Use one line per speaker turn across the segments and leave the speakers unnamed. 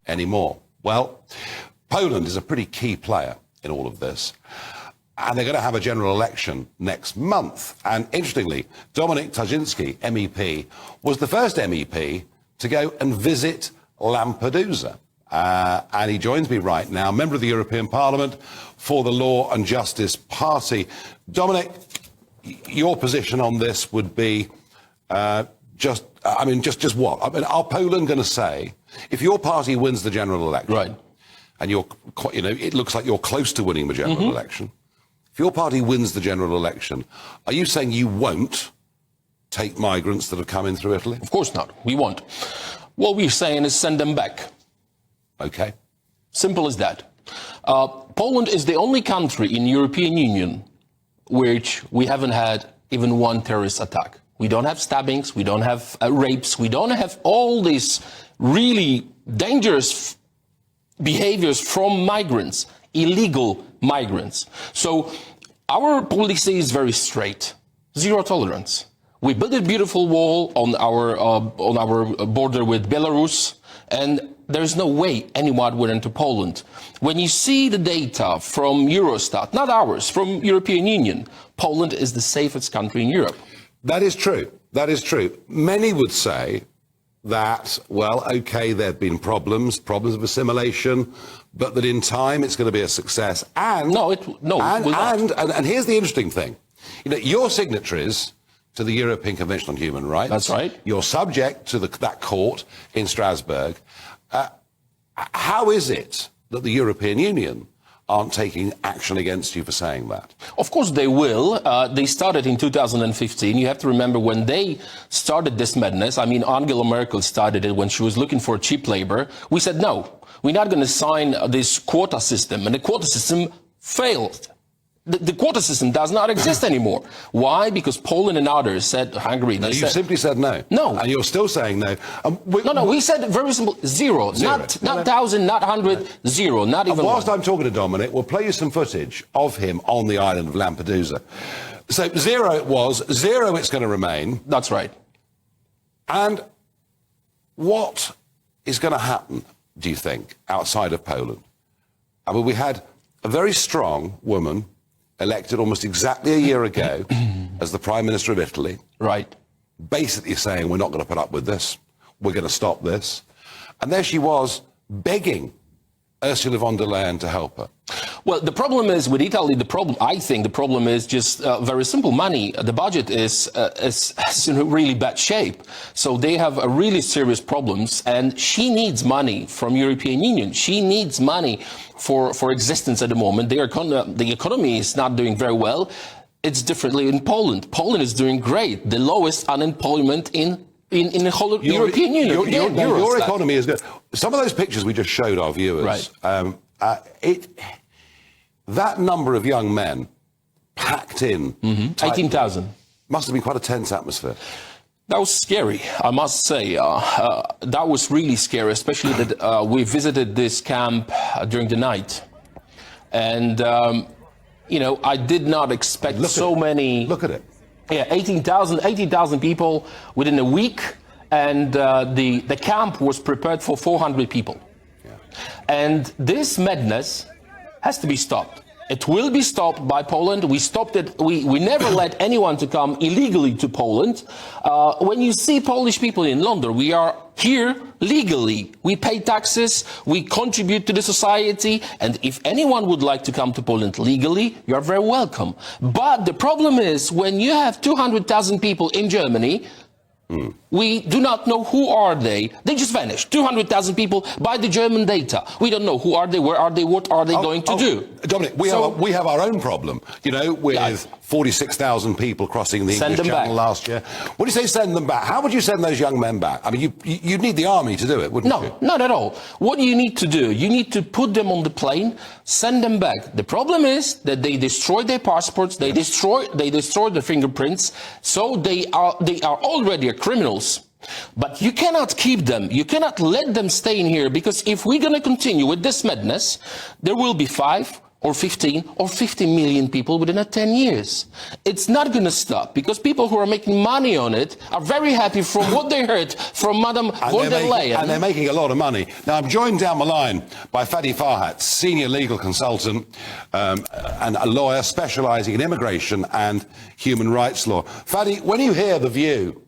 anymore. Well, Poland is a pretty key player in all of this. And they're going to have a general election next month. And interestingly, Dominik Tarczynski, MEP, was the first MEP to go and visit Lampedusa. And he joins me right now, member of the European Parliament for the Law and Justice Party. Dominik, your position on this would be just what? I mean, are Poland going to say, if your party wins the general election,
right,
and it looks like you're close to winning the general election, if your party wins the general election, are you saying you won't take migrants that have come in through Italy?
Of course not. We won't. What we're saying is send them back.
Okay.
Simple as that. Poland is the only country in the European Union which we haven't had even one terrorist attack. We don't have stabbings, we don't have rapes, we don't have all these really dangerous behaviors from migrants, illegal migrants. So our policy is very straight, zero tolerance. We built a beautiful wall on our border with Belarus, and there's no way anyone would enter Poland. When you see the data from Eurostat, not ours, from European Union, Poland is the safest country in Europe.
That is true. That is true. Many would say that, well, okay, there have been problems of assimilation, but that in time it's going to be a success. And and here's the interesting thing. You're signatories to the European Convention on Human Rights.
That's right.
You're subject to that court in Strasbourg. How is it that the European Union aren't taking action against you for saying that?
Of course they will. They started in 2015. You have to remember when they started this madness, I mean, Angela Merkel started it when she was looking for cheap labor. We said, no, we're not going to sign this quota system. And the quota system failed. The quota system does not exist anymore. Why? Because Poland and others said, Hungary...
No, you simply said no.
No.
And you're still saying no.
No, we said very simple, zero. Not 1,000, not 100, zero, not even
whilst
one.
I'm talking to Dominik, we'll play you some footage of him on the island of Lampedusa. So zero it was, zero it's going to remain.
That's right.
And what is going to happen, do you think, outside of Poland? I mean, we had a very strong woman elected almost exactly a year ago as the Prime Minister of Italy.
Right.
Basically saying, we're not going to put up with this. We're going to stop this. And there she was begging Ursula von der Leyen to help her.
Well, the problem is with Italy, I think the problem is just very simple. Money. The budget is in really bad shape. So they have really serious problems. And she needs money from European Union. She needs money for existence at the moment. The economy is not doing very well. It's differently in Poland. Poland is doing great. The lowest unemployment in the whole European Union.
Your economy is good. Some of those pictures we just showed our viewers,
right.
That number of young men packed in,
18,000.
Must have been quite a tense atmosphere.
That was scary, I must say. That was really scary, especially that we visited this camp during the night. And, I did not expect many...
Look at it.
Yeah, 18,000 people within a week, and the camp was prepared for 400 people.
Yeah.
And this madness has to be stopped. It will be stopped by Poland. We stopped it. We never let anyone to come illegally to Poland. When you see Polish people in London, we are here legally. We pay taxes, we contribute to the society, and if anyone would like to come to Poland legally, you are very welcome. But the problem is, when you have 200,000 people in Germany, we do not know who are they. They just vanished. 200,000 people by the German data. We don't know who are they, where are they, what are they going to do.
Dominik, we have our own problem, with 46,000 people crossing the English Channel last year. What do you say send them back? How would you send those young men back? I mean, you'd need the army to do it, wouldn't you?
No, not at all. What do you need to do? You need to put them on the plane, send them back. The problem is that they destroy their passports, they destroy their fingerprints, so they are already criminals. But you cannot keep them. You cannot let them stay in here, because if we're going to continue with this madness, there will be 5 or 15 or 50 million people within 10 years. It's not going to stop because people who are making money on it are very happy from what they heard from Madam von der Leyen.
And they're making a lot of money. Now, I'm joined down the line by Farage, senior legal consultant and a lawyer specialising in immigration and human rights law. Fadi, when you hear the view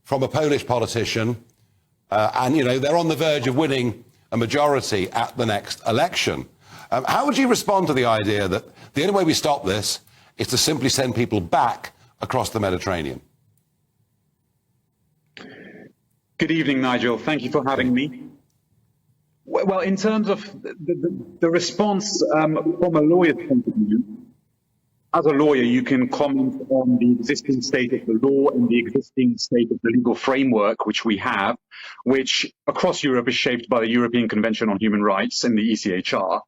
from a Polish politician, and, you know, they're on the verge of winning a majority at the next election, how would you respond to the idea that the only way we stop this is to simply send people back across the Mediterranean?
Good evening, Nigel. Thank you for having me. Well, in terms of the response from a lawyer's point of view, as a lawyer, you can comment on the existing state of the law and the existing state of the legal framework which we have, which across Europe is shaped by the European Convention on Human Rights and the ECHR.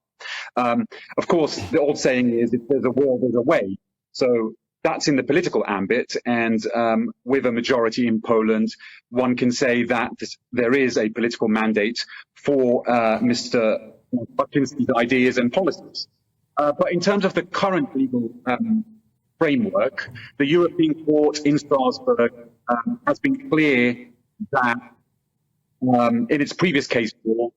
Of course, the old saying is, if there's a will, there's a way. So that's in the political ambit. And with a majority in Poland, one can say that there is a political mandate for Mr. Tarczynski's ideas and policies. But in terms of the current legal framework, the European Court in Strasbourg has been clear that in its previous case law,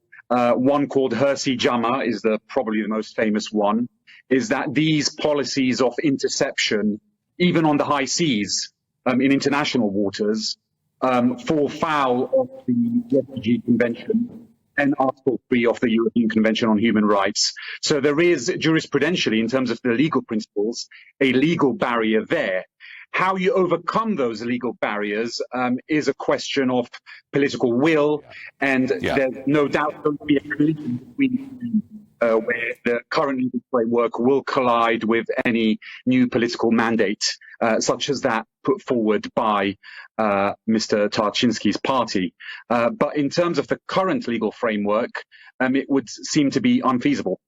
one called Hersey Jama is probably the most famous one, is that these policies of interception, even on the high seas in international waters, fall foul of the Refugee Convention and Article 3 of the European Convention on Human Rights. So there is jurisprudentially, in terms of the legal principles, a legal barrier there. How you overcome those legal barriers is a question of political will, and there's no doubt going to be a collision between where the current legal framework will collide with any new political mandate, such as that put forward by Mr. Tarczynski's party. But in terms of the current legal framework, it would seem to be unfeasible.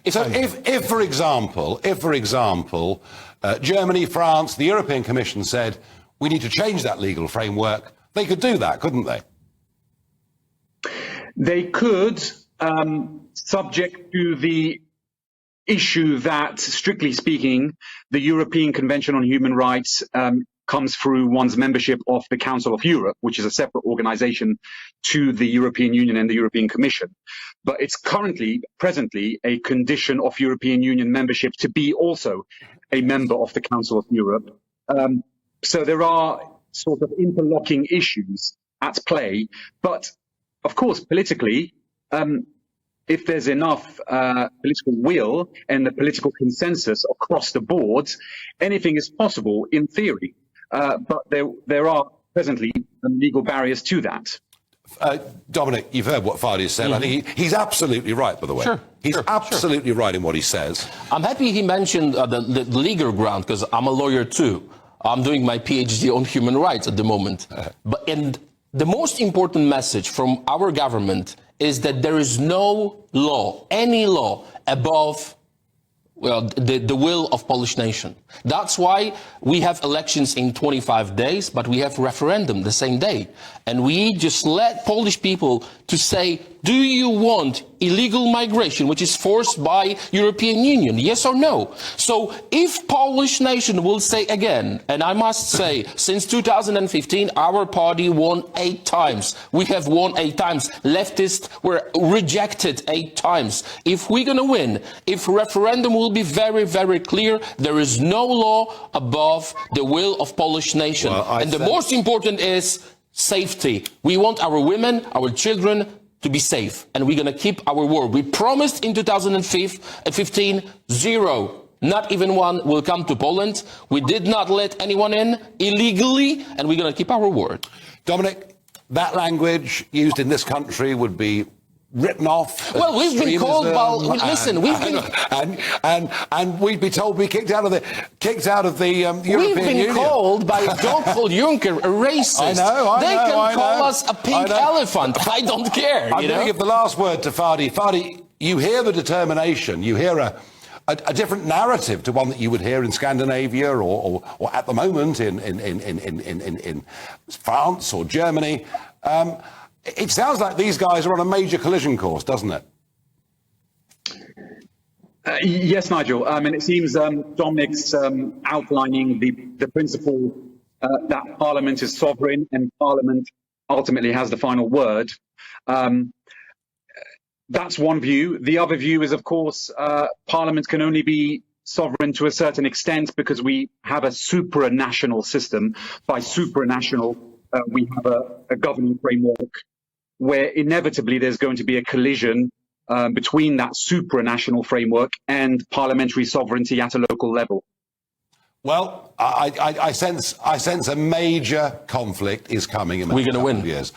So if for example, Germany, France, the European Commission said, we need to change that legal framework, they could do that, couldn't they?
They could, subject to the issue that, strictly speaking, the European Convention on Human Rights comes through one's membership of the Council of Europe, which is a separate organization to the European Union and the European Commission. But it's presently, a condition of European Union membership to be also a member of the Council of Europe. So there are sort of interlocking issues at play. But of course, politically, if there's enough political will and the political consensus across the board, anything is possible in theory. But there are presently legal barriers to that.
Dominik, you've heard what Farage said. I think he's absolutely right, by the way. He's absolutely right in what he says.
I'm happy he mentioned the legal ground, because I'm a lawyer too. I'm doing my PhD on human rights at the moment. And the most important message from our government is that there is no law, any law, above the will of Polish nation. That's why we have elections in 25 days, but we have referendum the same day. And we just let Polish people to say, do you want illegal migration, which is forced by European Union, yes or no? So if Polish nation will say again, and I must say, since 2015, our party won 8 times. We have won 8 times. Leftists were rejected 8 times. If we're going to win, if referendum will be very, very clear, there is no law above the will of Polish nation. Well, and the most important is safety. We want our women, our children to be safe, and we're going to keep our word. We promised in 2015, 0. Not even one will come to Poland. We did not let anyone in illegally, and we're going to keep our word.
Dominik, that language used in this country would be written off.
Well, we've been called by, listen, we've been
and we'd be told we kicked out of the European Union.
We've been called by Jean-Claude Juncker a racist.
I know.
They can call us a pink elephant. I don't care.
I'm going to give the last word to Fadi. Fadi, you hear the determination. You hear a different narrative to one that you would hear in Scandinavia or at the moment in France or Germany. It sounds like these guys are on a major collision course, doesn't it?
Yes, Nigel. And it seems Dominik's outlining the principle that Parliament is sovereign and Parliament ultimately has the final word. That's one view. The other view is, of course, Parliament can only be sovereign to a certain extent because we have a supranational system. By supranational, we have a governing framework where inevitably there's going to be a collision between that supranational framework and parliamentary sovereignty at a local level.
Well, I sense a major conflict is coming in the next couple of years.